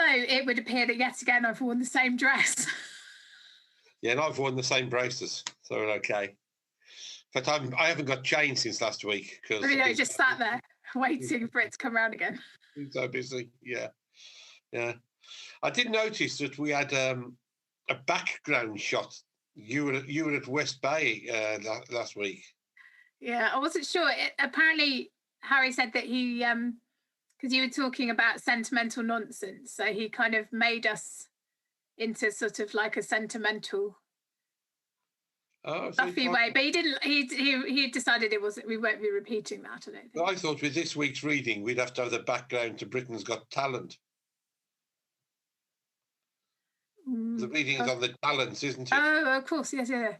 So it would appear that yet again I've worn the same dress. Yeah, and I've worn the same braces, so we're okay. But I haven't got changed since last week because Just sat there waiting for it to come around again. Been so busy, yeah. I did notice that we had a background shot. You were at West Bay last week. Yeah, I wasn't sure. Apparently, Harry said that he, because you were talking about sentimental nonsense, so he kind of made us into sort of like a sentimental fluffy way. But he didn't. He decided it wasn't. We won't be repeating that. I don't think. Well, I thought with this week's reading, we'd have to have the background to Britain's Got Talent. The reading's on the talents, isn't it? Oh, of course, yes, yeah.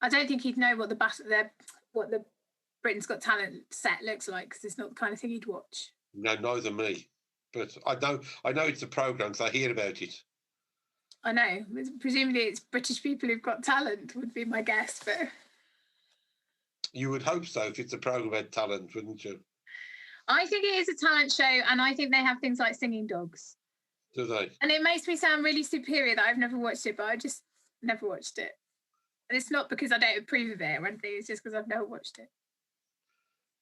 I don't think he'd know what the Britain's Got Talent set looks like because it's not the kind of thing he'd watch. No, neither me. But I know it's a programme because I hear about it. I know. Presumably it's British people who've got talent would be my guess, but... You would hope so if it's a programme about talent, wouldn't you? I think it is a talent show, and I think they have things like singing dogs. Do they? And it makes me sound really superior that I've never watched it, but I just never watched it. And it's not because I don't approve of it or anything, it's just because I've never watched it.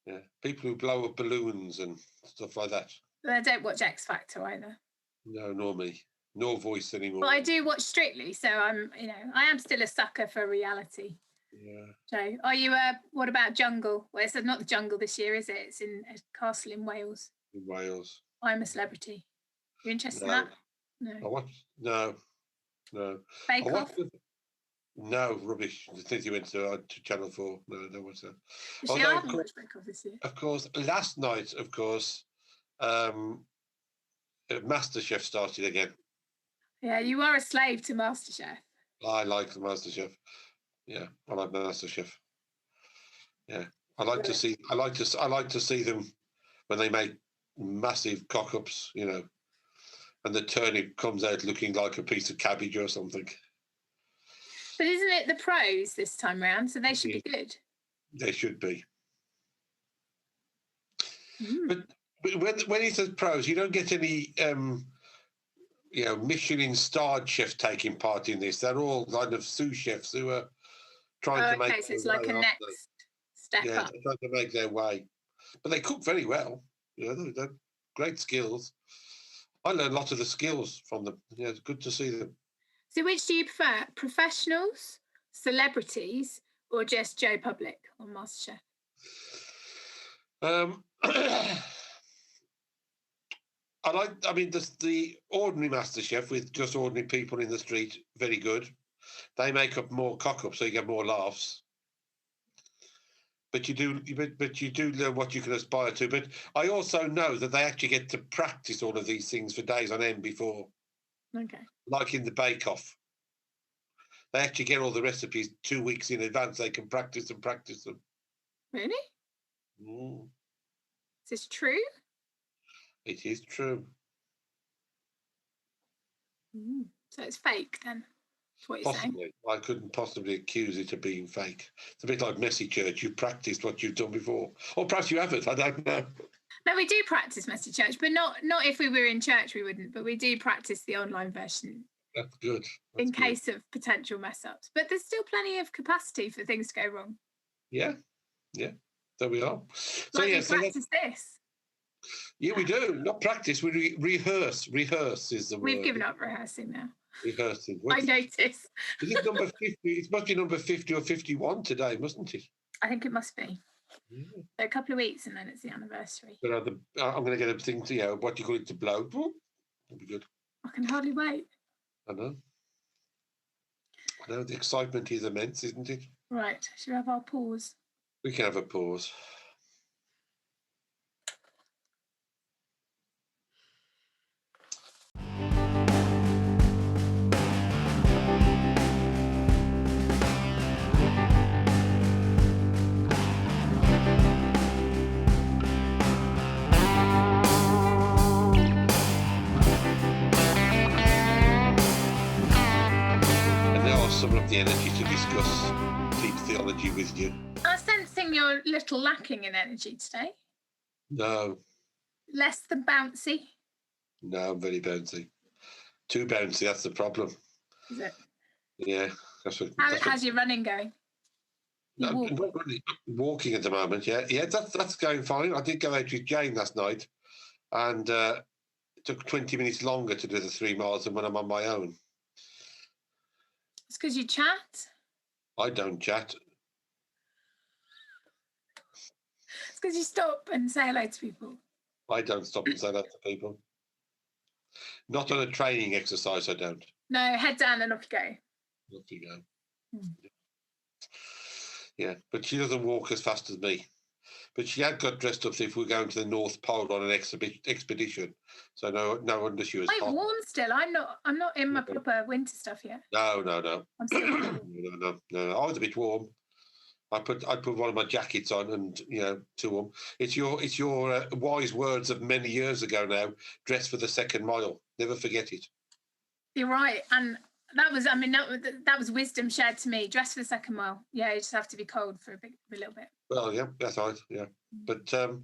Yeah, people who blow up balloons and stuff like that. But I don't watch X Factor either. No, nor me. Nor Voice anymore. But I do watch Strictly, so I am still a sucker for reality. Yeah. So, are you what about Jungle? Well, it's not the Jungle this year, is it? It's in a castle in Wales. In Wales. I'm a Celebrity. You interested in that? No. No. Bake Off? No, rubbish. I think you went to Channel 4. No, what's that? I haven't watched Bake Off this year. Of course, last night, Masterchef started again. Yeah, you are a slave to Masterchef. I like the Masterchef. Yeah, I like Masterchef. Yeah, I like to see them when they make massive cock-ups, and the turnip comes out looking like a piece of cabbage or something. But isn't it the pros this time round? So they should be good. They should be. But when he says pros, you don't get any, Michelin-starred chefs taking part in this. They're all kind of sous chefs who are trying to make. Okay, so it's like a next step up. Yeah, they're trying to make their way, but they cook very well. They're great skills. I learned a lot of the skills from them. Yeah, it's good to see them. So, which do you prefer, professionals, celebrities, or just Joe Public on MasterChef? The ordinary MasterChef with just ordinary people in the street, very good. They make up more cock-ups, so you get more laughs. But you do learn what you can aspire to. But I also know that they actually get to practice all of these things for days on end before. Okay. Like in the Bake Off. They actually get all the recipes 2 weeks in advance. They can practice them. Really? Mm. Is this true? It is true. So it's fake then? That's what you're Possibly. saying? I couldn't possibly accuse it of being fake. It's a bit like Messy Church. You practiced what you've done before. Or perhaps you haven't. I don't know. No, we do practice Messy Church, but not if we were in church, we wouldn't. But we do practice the online version. That's good. In case of potential mess-ups. But there's still plenty of capacity for things to go wrong. Yeah. There we are. We practice this. Yeah, we do. Not practice. We rehearse. Rehearse is the word. We've given up rehearsing now. Rehearsing. I noticed. Is it number 50? It must be number 50 or 51 today, mustn't it? I think it must be. Yeah. So a couple of weeks and then it's the anniversary. But I'm going to get a thing to, what do you call it, to blow. That'll be good. I can hardly wait. I know. The excitement is immense, isn't it? Right. Should we have our pause? We can have a pause. Some of the energy to discuss deep theology with you. I'm sensing you're a little lacking in energy today. No. Less than bouncy? No, I'm very bouncy. Too bouncy, that's the problem. Is it? Yeah. How's your running going? No, not really. Walking at the moment, yeah. Yeah, that's going fine. I did go out with Jane last night, and it took 20 minutes longer to do the 3 miles than when I'm on my own. It's because you chat? I don't chat. It's because you stop and say hello to people. I don't stop and say that to people. Not on a training exercise, I don't. No, head down and off you go. Off you go. Yeah, but she doesn't walk as fast as me. But she had got dressed up as if we were going to the North Pole on an expedition. So no wonder she was quite hot. warm still. I'm not in my proper winter stuff yet. No. I'm still no. I was a bit warm. I put one of my jackets on, and to them. It's your wise words of many years ago now. Dress for the second mile. Never forget it. You're right, and that was wisdom shared to me. Dress for the second mile. Yeah, you just have to be cold for a little bit. Well, yeah, that's right. Yeah, but so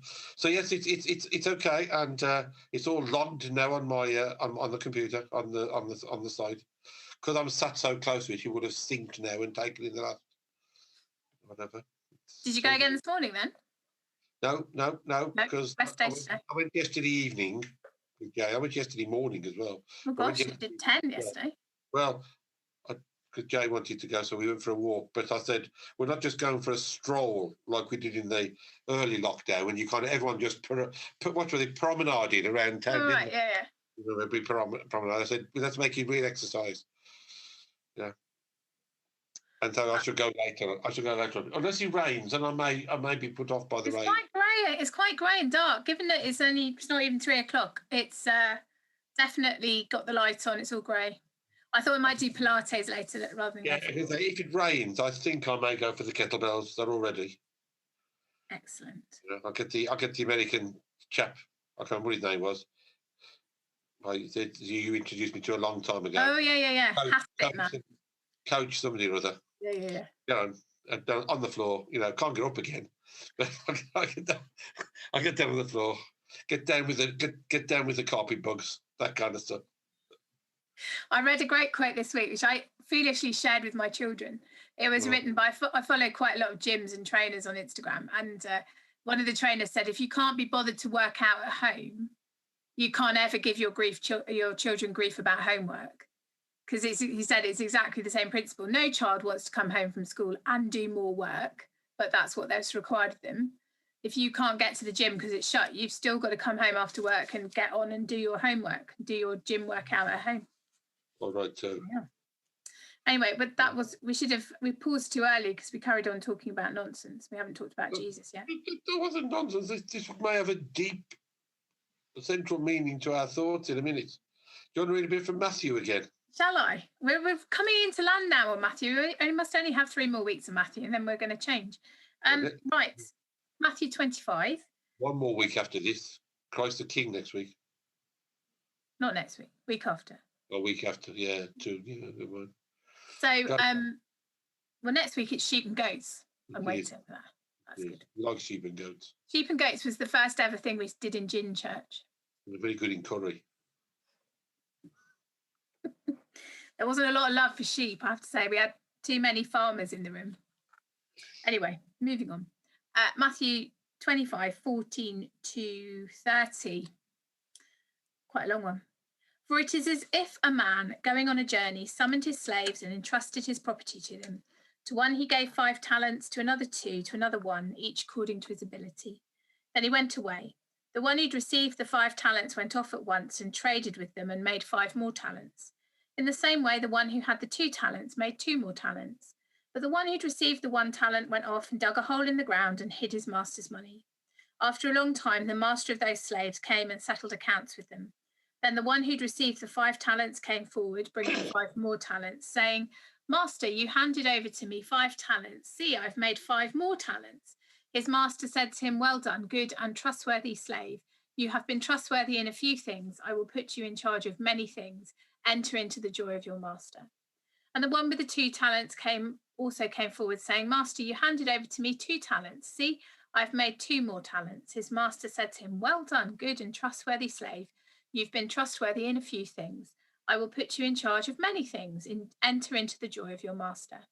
yes, it's okay, and it's all logged now on my on the computer on the site, because I'm sat so close to it. You would have synced now and taken in the last whatever. Did you go again this morning then? No, because I went yesterday evening. Yeah, I went yesterday morning as well. Oh gosh, you did 10 yesterday. Well, because Jay wanted to go, so we went for a walk. But I said, we're not just going for a stroll like we did in the early lockdown, when you kind of everyone just promenading around town. Oh, right, yeah. A big promenade. I said, let's make it real exercise. Yeah. And so I should go later. Unless it rains, and I may be put off by the rain. It's quite grey and dark. Given that it's not even 3 o'clock. It's definitely got the light on. It's all grey. I thought we might do Pilates later rather than. Yeah, if it rains, I think I may go for the kettlebells. They're all ready. Excellent. Yeah, I'll get the American chap. I can't remember what his name was. You introduced me to a long time ago. Oh yeah. Coach somebody or other. Yeah. On the floor. Can't get up again, but I get down on the floor. Get down with the carpet bugs. That kind of stuff. I read a great quote this week, which I foolishly shared with my children. It was written by, I follow quite a lot of gyms and trainers on Instagram, and one of the trainers said, if you can't be bothered to work out at home, you can't ever give your children grief about homework. Because he said it's exactly the same principle. No child wants to come home from school and do more work, but that's what that's required of them. If you can't get to the gym because it's shut, you've still got to come home after work and get on and do your homework, do your gym workout at home. All right, so. Yeah. Anyway, but we paused too early because we carried on talking about nonsense. We haven't talked about Jesus yet. There wasn't nonsense. This may have a deep central meaning to our thoughts in a minute. Do you want to read a bit from Matthew again? Shall I? We're coming into land now on Matthew. We must only have 3 more weeks of Matthew, and then we're going to change. Right, Matthew 25. 1 more week after this. Christ the King next week. Not next week. Week after. A week after, yeah, 2. Yeah, good one. So, next week it's sheep and goats. I'm waiting for that. That's good. We like sheep and goats. Sheep and goats was the first ever thing we did in gin church. They're very good in curry. There wasn't a lot of love for sheep, I have to say. We had too many farmers in the room. Anyway, moving on. Matthew 25, 14 to 30. Quite a long one. For it is as if a man going on a journey summoned his slaves and entrusted his property to them. To one he gave 5 talents, to another 2, to another 1, each according to his ability. Then he went away. The one who'd received the 5 talents went off at once and traded with them and made 5 more talents. In the same way, the one who had the 2 talents made 2 more talents. But the one who'd received the 1 talent went off and dug a hole in the ground and hid his master's money. After a long time, the master of those slaves came and settled accounts with them. Then the one who'd received the 5 talents came forward, bringing 5 more talents, saying, Master, you handed over to me 5 talents. See, I've made 5 more talents. His master said to him, well done, good and trustworthy slave. You have been trustworthy in a few things. I will put you in charge of many things. Enter into the joy of your master. And the one with the 2 talents also came forward, saying, Master, you handed over to me 2 talents. See, I've made 2 more talents. His master said to him, well done, good and trustworthy slave. You've been trustworthy in a few things. I will put you in charge of many things. Enter into the joy of your master."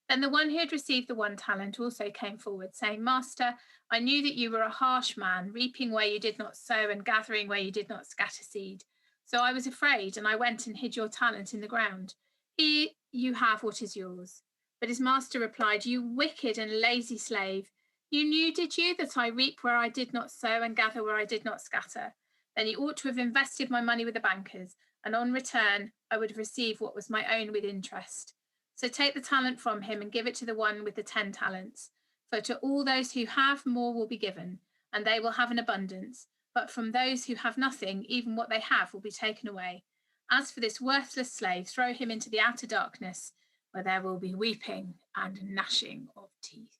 Then the one who had received the 1 talent also came forward, saying, "Master, I knew that you were a harsh man, reaping where you did not sow and gathering where you did not scatter seed. So I was afraid, and I went and hid your talent in the ground. Here you have what is yours." But his master replied, "You wicked and lazy slave. You knew, did you, that I reap where I did not sow and gather where I did not scatter? Then you ought to have invested my money with the bankers, and on return I would have received what was my own with interest. So take the talent from him and give it to the one with the 10 talents. For to all those who have, more will be given, and they will have an abundance. But from those who have nothing, even what they have will be taken away. As for this worthless slave, throw him into the outer darkness, where there will be weeping and gnashing of teeth."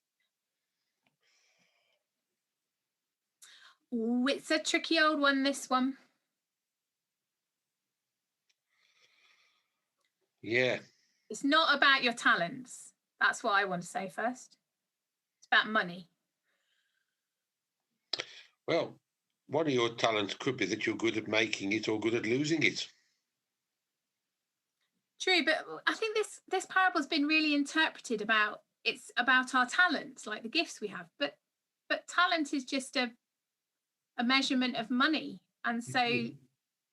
Ooh, it's a tricky old one, this one. Yeah. It's not about your talents. That's what I want to say first. It's about money. Well, one of your talents could be that you're good at making it or good at losing it. True, but I think this parable's been really interpreted about it's about our talents, like the gifts we have. But talent is just a measurement of money. And so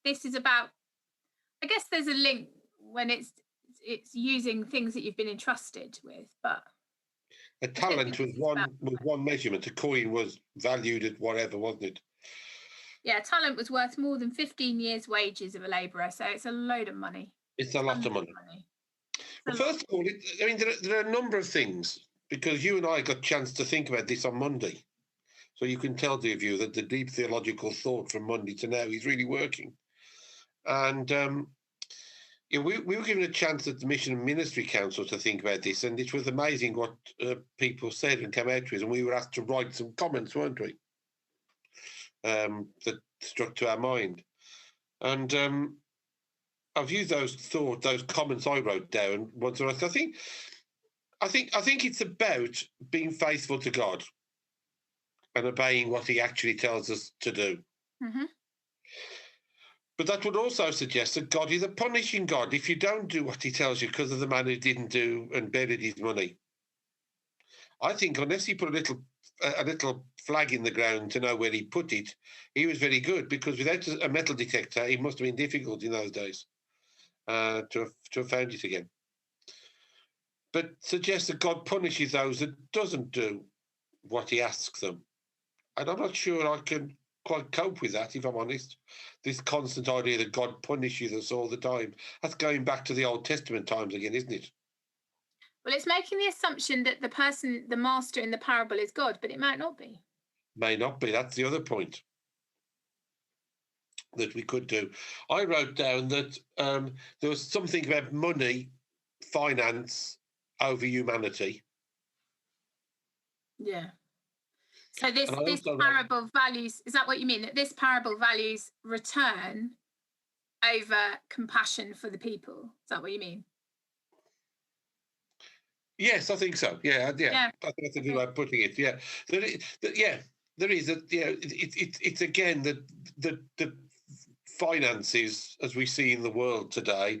this is about, I guess there's a link when it's using things that you've been entrusted with, but a talent was one measurement. A coin was valued at whatever, wasn't it? Yeah, talent was worth more than 15 years' wages of a labourer, so it's a load of money. It's a lot of money. Well, first of all, there are a number of things, because you and I got a chance to think about this on Monday. So you can tell, dear viewer, that the deep theological thought from Monday to now is really working. And we were given a chance at the Mission and Ministry Council to think about this, and it was amazing what people said and came out with, and we were asked to write some comments, weren't we? That struck to our mind. And I've used those comments I wrote down once or twice. I think it's about being faithful to God and obeying what He actually tells us to do. Mm-hmm. But that would also suggest that God is a punishing God if you don't do what He tells you because of the man who didn't do and buried his money. I think unless He put a little flag in the ground to know where He put it, He was very good, because without a metal detector, it must have been difficult in those days to have found it again. But suggests that God punishes those that doesn't do what He asks them. And I'm not sure I can quite cope with that, if I'm honest. This constant idea that God punishes us all the time. That's going back to the Old Testament times again, isn't it? Well, it's making the assumption that the master in the parable is God, but it might not be. May not be. That's the other point that we could do. I wrote down that there was something about money, finance over humanity. Yeah. So this parable values, is that what you mean? That this parable values return over compassion for the people? Is that what you mean? Yes, I think so. Yeah. I think that's a good way of putting it. Yeah. There is a, it's again the finances as we see in the world today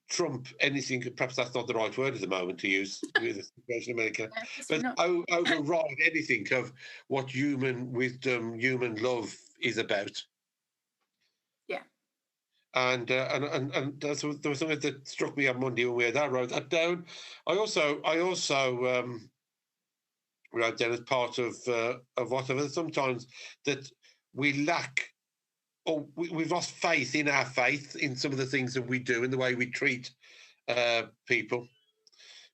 trump anything. Perhaps that's not the right word at the moment to use with the situation in America, but override anything of what human wisdom, human love is about. Yeah. And there was something that struck me on Monday when I wrote that down. I also wrote down as part of whatever, sometimes that we lack, or we've lost faith in some of the things that we do and the way we treat people,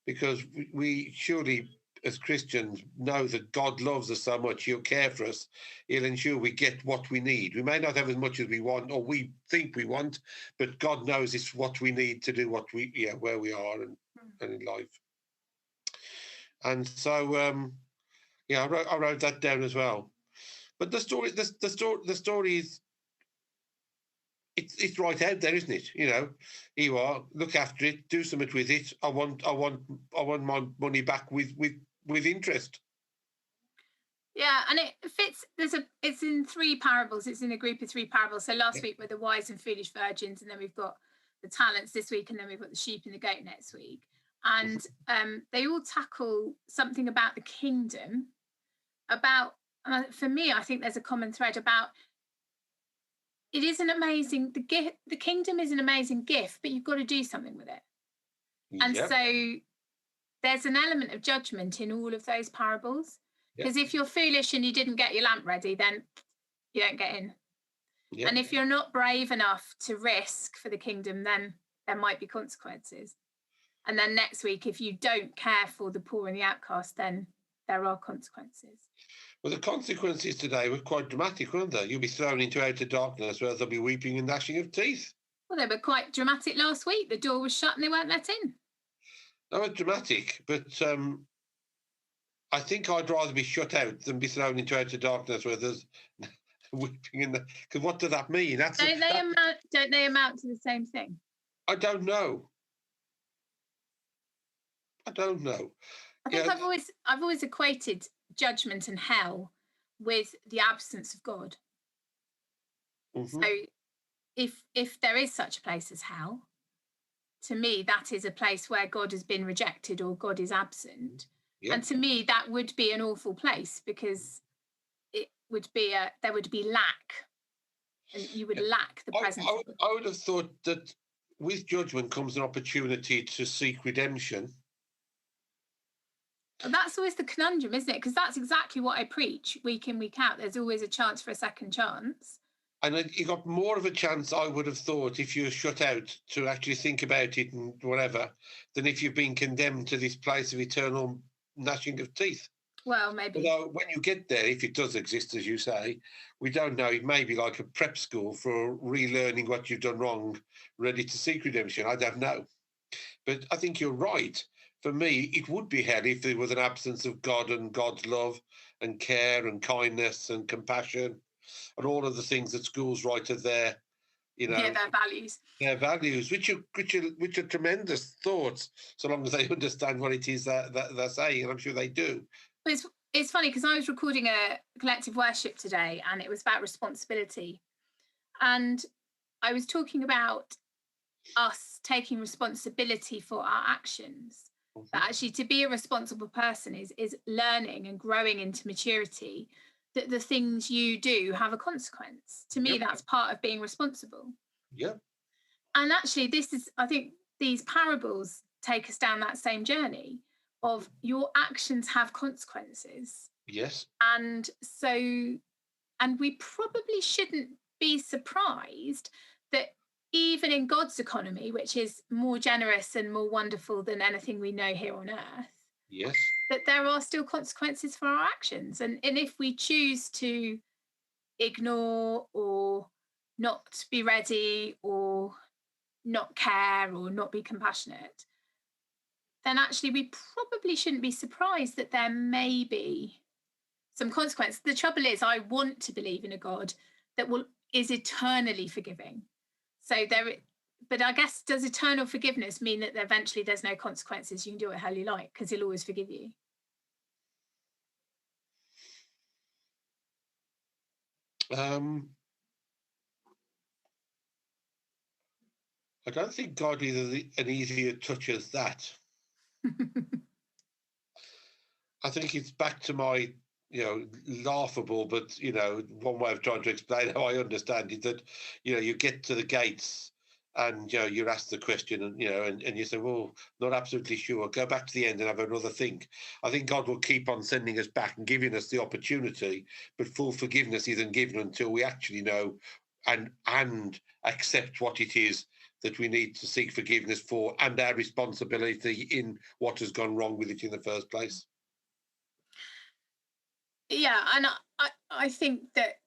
because we surely as Christians know that God loves us so much, He'll care for us, He'll ensure we get what we need. We may not have as much as we want or we think we want, but God knows it's what we need to do where we are and in life. And so I wrote that down as well. But the story is, it's right out there, isn't it? Here you are, look after it, do something with it. I want my money back with interest. Yeah, and it fits. It's in 3 parables. It's in a group of 3 parables. So last week were the wise and foolish virgins, and then we've got the talents this week, and then we've got the sheep and the goat next week. And they all tackle something about the kingdom. About for me, I think there's a common thread about it is an amazing the kingdom is an amazing gift, but you've got to do something with it. And Yep. so there's an element of judgment in all of those parables. Because if you're foolish and you didn't get your lamp ready, then you don't get in. Yep. And if you're not brave enough to risk for the kingdom, then there might be consequences. And then next week, if you don't care for the poor and the outcast, then there are consequences. Well, the consequences today were quite dramatic, weren't they? You'll be thrown into outer darkness where there'll be weeping and gnashing of teeth. Well, they were quite dramatic last week. The door was shut and they weren't let in. They were dramatic, but I think I'd rather be shut out than be thrown into outer darkness where there's weeping in the. Because what does that mean? Don't they amount to the same thing? I don't know. I don't know. I think I've always equated judgment and hell with the absence of God. Mm-hmm. So if there is such a place as hell, to me that is a place where God has been rejected or God is absent. Yep. And to me that would be an awful place, because it would be there would be lack, and you would lack the presence of God. I would have thought that with judgment comes an opportunity to seek redemption. And that's always the conundrum, isn't it? Because that's exactly what I preach week in, week out. There's always a chance for a second chance. And you got more of a chance, I would have thought, if you're shut out to actually think about it and whatever, than if you've been condemned to this place of eternal gnashing of teeth. Well, maybe. Although when you get there, if it does exist, as you say, we don't know. It may be like a prep school for relearning what you've done wrong, ready to seek redemption. I don't know. But I think you're right. For me, it would be hell if there was an absence of God and God's love and care and kindness and compassion and all of the things that schools write of their, their values. Their values, which are tremendous thoughts, so long as they understand what it is that they're saying, and I'm sure they do. But it's funny, because I was recording a collective worship today, and it was about responsibility, and I was talking about us taking responsibility for our actions. Mm-hmm. That actually, to be a responsible person is learning and growing into maturity. That the things you do have a consequence. To me, that's part of being responsible. Yeah. And actually, I think these parables take us down that same journey of your actions have consequences. Yes. And we probably shouldn't be surprised that even in God's economy, which is more generous and more wonderful than anything we know here on earth, yes, that there are still consequences for our actions. And if we choose to ignore or not be ready or not care or not be compassionate, then actually we probably shouldn't be surprised that there may be some consequence. The trouble is, I want to believe in a God that is eternally forgiving. But I guess, does eternal forgiveness mean that eventually there's no consequences? You can do what hell you like because he'll always forgive you. I don't think God is an easier touch as that. I think it's back to my, laughable, but, one way of trying to explain how I understand it, that, you get to the gates and, you're asked the question and, and you say, well, not absolutely sure. Go back to the end and have another think. I think God will keep on sending us back and giving us the opportunity, but full forgiveness isn't given until we actually know and accept what it is that we need to seek forgiveness for and our responsibility in what has gone wrong with it in the first place. Yeah, and I think that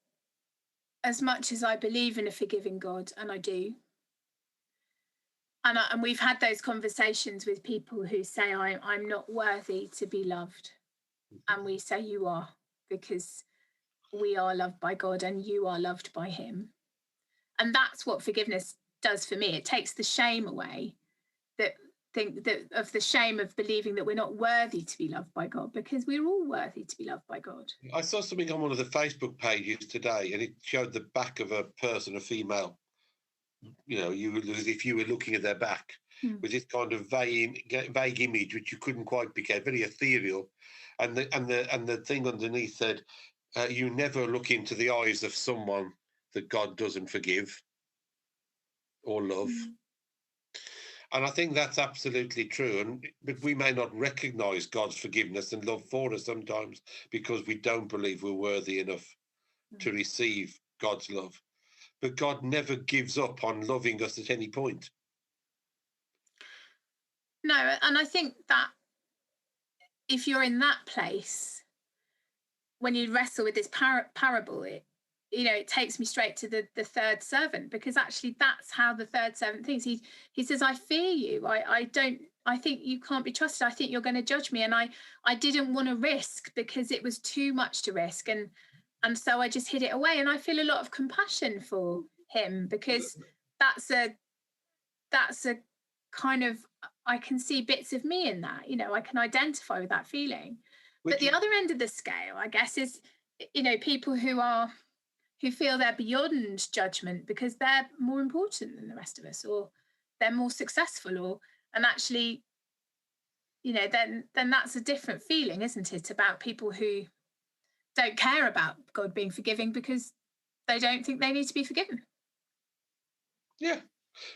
as much as I believe in a forgiving God, and I do, and we've had those conversations with people who say I'm not worthy to be loved, and we say you are, because we are loved by God and you are loved by him. And that's what forgiveness does for me. It takes the shame away that think that of the shame of believing that we're not worthy to be loved by God, because we're all worthy to be loved by God. I saw something on one of the Facebook pages today, and it showed the back of a person, a female. You know, as if you were looking at their back, with this kind of vague image, which you couldn't quite pick out, very ethereal, and the thing underneath said, "You never look into the eyes of someone that God doesn't forgive or love." And I think that's absolutely true. But we may not recognise God's forgiveness and love for us sometimes because we don't believe we're worthy enough to receive God's love. But God never gives up on loving us at any point. No, and I think that if you're in that place, when you wrestle with this parable, it takes me straight to the third servant, because actually that's how the third servant thinks. He says, "I fear you. I think you can't be trusted. I think you're going to judge me, and I didn't want to risk because it was too much to risk, and so I just hid it away." And I feel a lot of compassion for him, because that's a kind of, I can see bits of me in that. I can identify with that feeling. But the other end of the scale, I guess, is people who feel they're beyond judgment because they're more important than the rest of us, or they're more successful, and actually, then that's a different feeling, isn't it, about people who don't care about God being forgiving because they don't think they need to be forgiven. Yeah,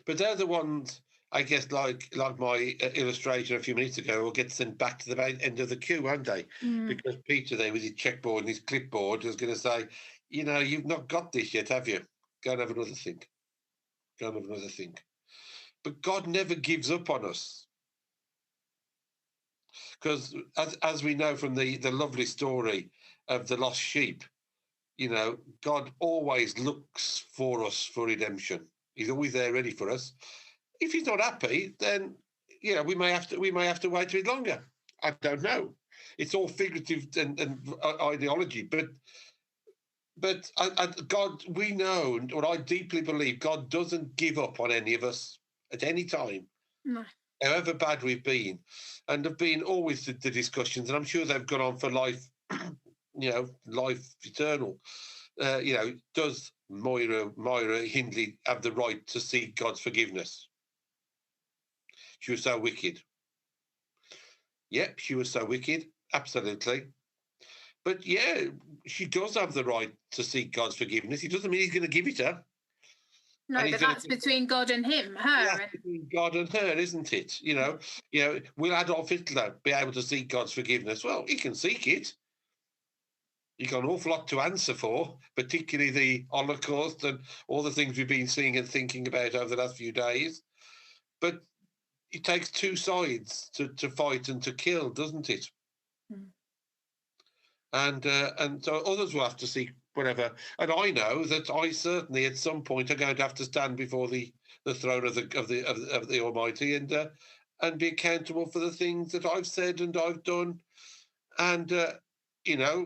but they're the ones, I guess, like my illustration a few minutes ago, will get sent back to the end of the queue, won't they? Because Peter there with his checkboard and his clipboard was going to say, "You've not got this yet, have you? Go and have another think. Go and have another think." But God never gives up on us. Because as we know from the lovely story of the lost sheep, God always looks for us for redemption. He's always there ready for us. If he's not happy, then we may have to wait a bit longer. I don't know. It's all figurative and ideology, but God, we know, or I deeply believe, God doesn't give up on any of us at any time. No. However bad we've been, and have been always the discussions, and I'm sure they've gone on for life, life eternal. Does Moira Hindley have the right to seek God's forgiveness? She was so wicked. Yep, she was so wicked, absolutely. But yeah, she does have the right to seek God's forgiveness. It doesn't mean he's going to give it her. No, but that's between God and him, her. That's between God and her, isn't it? Will Adolf Hitler be able to seek God's forgiveness? Well, he can seek it. He's got an awful lot to answer for, particularly the Holocaust and all the things we've been seeing and thinking about over the last few days. But it takes two sides to fight and to kill, doesn't it? And so others will have to seek whatever. And I know that I certainly at some point are going to have to stand before the throne of the Almighty and be accountable for the things that I've said and I've done. And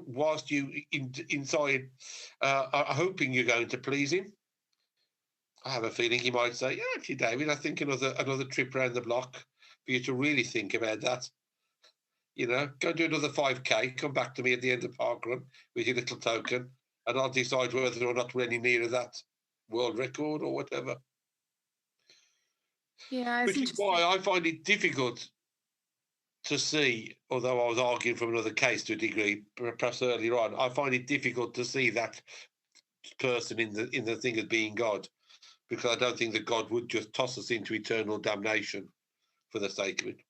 whilst you inside are hoping you're going to please him, I have a feeling he might say, "Yeah, actually, David, I think another trip around the block for you to really think about that. Go do another 5K, come back to me at the end of parkrun with your little token, and I'll decide whether or not we're any nearer that world record or whatever." Yeah, which is why I find it difficult to see, although I was arguing from another case to a degree, perhaps earlier on, I find it difficult to see that person in the thing of being God, because I don't think that God would just toss us into eternal damnation for the sake of it.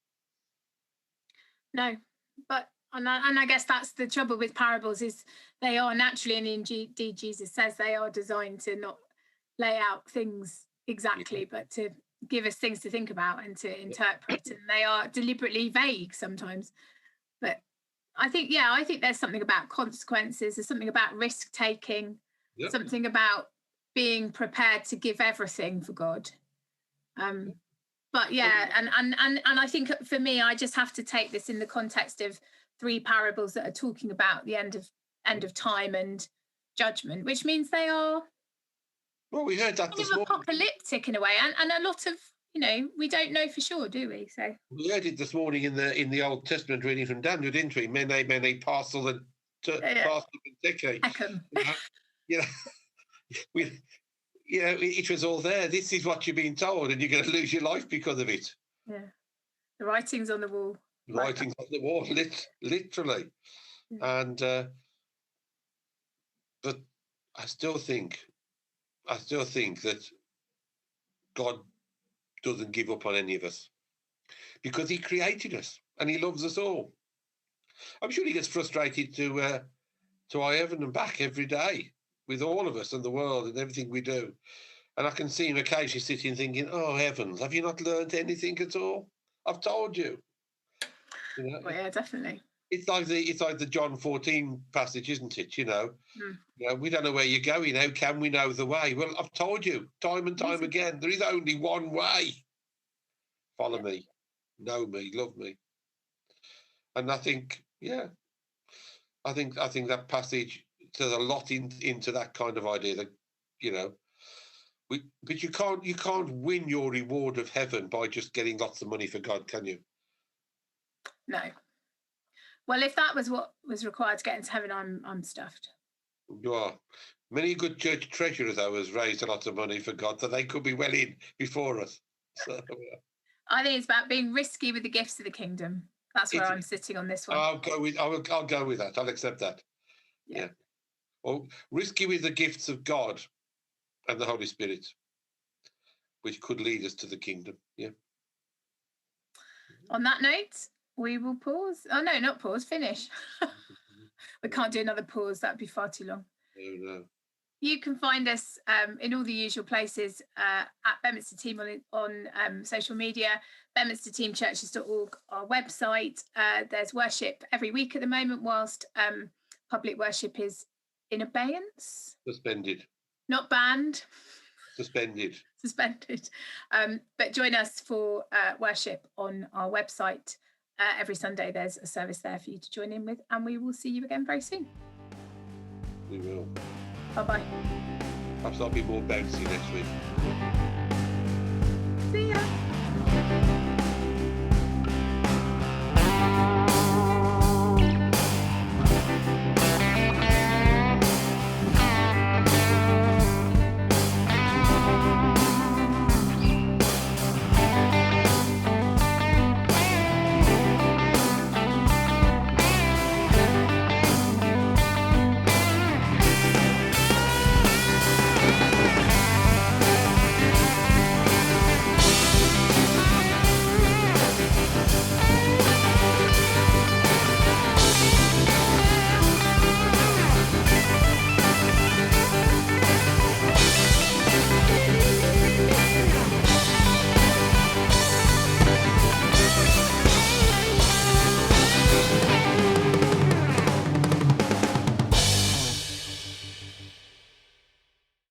No, but and I guess that's the trouble with parables, is they are naturally, and indeed Jesus says they are designed to not lay out things exactly, but to give us things to think about and to interpret, and they are deliberately vague sometimes. But I think there's something about consequences, there's something about risk taking, something about being prepared to give everything for God. But yeah, and I think for me, I just have to take this in the context of three parables that are talking about the end of time and judgment, which means they are, well, we heard that this morning, apocalyptic in a way, and a lot of we don't know for sure, do we? So we heard it this morning in the Old Testament reading from Daniel, didn't we? Mene, parcel and parcel and teke. It was all there. This is what you're being told, and you're going to lose your life because of it. Yeah, the writing's on the wall. Writing's on the wall, literally. Yeah. And but I still think that God doesn't give up on any of us, because he created us and he loves us all. I'm sure he gets frustrated to our heaven and back every day with all of us and the world and everything we do. And I can see him occasionally sitting thinking, oh, heavens, have you not learned anything at all? I've told you. Well, yeah, definitely. It's like the John 14 passage, isn't it? We don't know where you're going. How can we know the way? Well, I've told you time and time again, there is only one way. Follow me, know me, love me. And I think, I think that passage says a lot into that kind of idea that, but you can't win your reward of heaven by just getting lots of money for God, can you? No. Well, if that was what was required to get into heaven, I'm stuffed. You are. Many good church treasurers, though, has raised a lot of money for God, so they could be well in before us. So, I think it's about being risky with the gifts of the kingdom. That's where I'm sitting on this one. I'll go with that. I'll accept that. Yeah. Well, risky with the gifts of God and the Holy Spirit, which could lead us to the kingdom. Yeah. On that note, we will pause. Oh, no, not pause, finish. We can't do another pause. That'd be far too long. No. You can find us in all the usual places at Beaminster Team on social media, beaminsterteamchurches.org, our website. There's worship every week at the moment, whilst public worship is in abeyance. Suspended. Not banned. Suspended. But join us for worship on our website. Every Sunday there's a service there for you to join in with, and we will see you again very soon. We will. Bye-bye. Perhaps I'll be more bouncy next week. See ya.